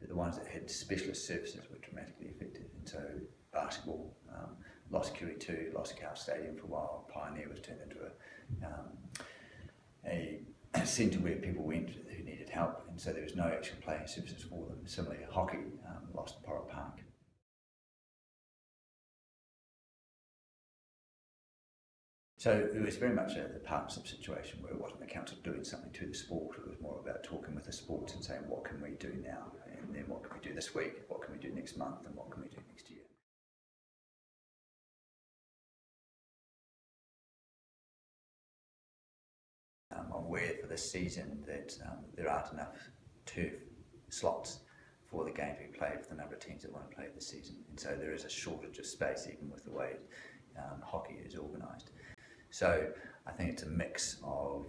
the ones that had specialist surfaces were dramatically affected. And so basketball lost QE2, lost Cow Stadium for a while. Pioneer was turned into a centre where people went who needed help, and so there was no actual playing surfaces for them. Similarly, hockey lost Porra Park. So it was very much a partnership situation where it wasn't the council doing something to the sport. It was more about talking with the sports and saying, what can we do now? And then what can we do this week? What can we do next month? And what can we do next year? I'm aware for this season that there aren't enough turf slots for the game to be played for the number of teams that want to play this season. And so there is a shortage of space even with the way hockey is organised. So I think it's a mix of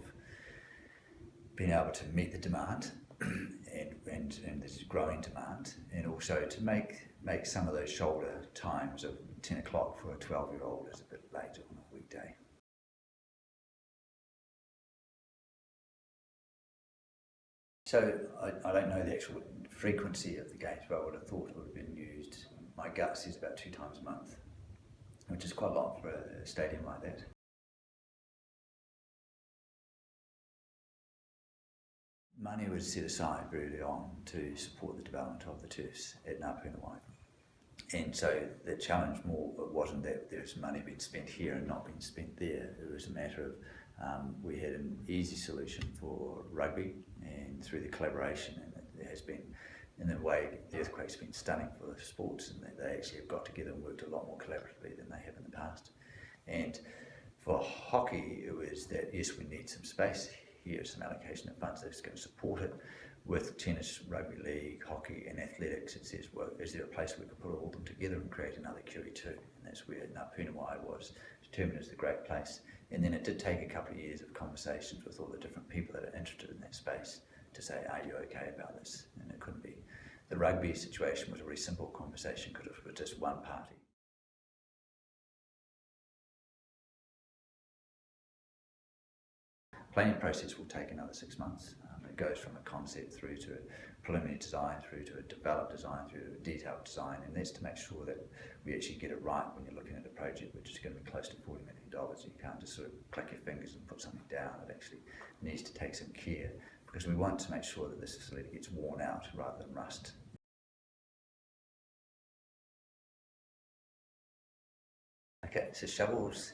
being able to meet the demand and this growing demand, and also to make some of those shoulder times of 10 o'clock for a 12-year-old is a bit late on a weekday. So I don't know the actual frequency of the games, but I would have thought it would have been used. My gut says about 2 times a month, which is quite a lot for a stadium like that. Money was set aside very early on to support the development of the turfs at Ngāpuhinawai. And so the challenge more wasn't that there's money being spent here and not being spent there. It was a matter of we had an easy solution for rugby, and through the collaboration, and there has been, in a way, the earthquake's been stunning for the sports, and they actually have got together and worked a lot more collaboratively than they have in the past. And for hockey, it was that, yes, we need some space. Here's some allocation of funds that's going to support it. With tennis, rugby league, hockey and athletics, it says, well, is there a place we could put all of them together and create another QE2? And that's where Ngāpuhinawai was determined as the great place. And then it did take a couple of years of conversations with all the different people that are interested in that space to say, are you okay about this? And it couldn't be. The rugby situation was a really simple conversation because it was just one party. Planning process will take another 6 months. It goes from a concept through to a preliminary design, through to a developed design, through to a detailed design, and that's to make sure that we actually get it right when you're looking at a project which is going to be close to $40 million. You can't just sort of click your fingers and put something down. It actually needs to take some care because we want to make sure that this facility gets worn out rather than rust. Okay, so shovels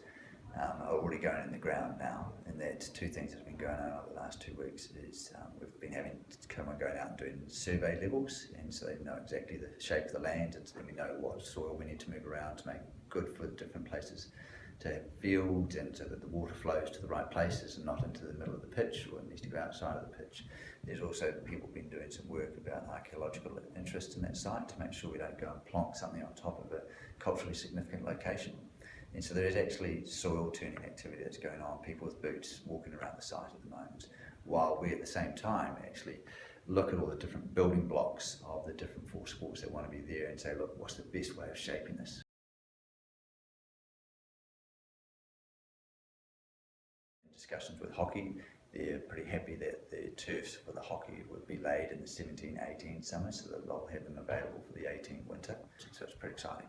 are already going in the ground now, and that's 2 things that have been going on over the last 2 weeks. Is we've been having someone going out and doing survey levels, and so they know exactly the shape of the land, and so then we know what soil we need to move around to make good for the different places to have fields, and so that the water flows to the right places and not into the middle of the pitch, or it needs to go outside of the pitch. There's also people been doing some work about archaeological interest in that site to make sure we don't go and plonk something on top of a culturally significant location. And so there is actually soil turning activity that's going on, people with boots walking around the site at the moment, while we at the same time actually look at all the different building blocks of the different 4 sports that want to be there and say, look, what's the best way of shaping this? In discussions with hockey, they're pretty happy that the turfs for the hockey would be laid in the 17-18 summer, so that they'll have them available for the 18 winter, so it's pretty exciting.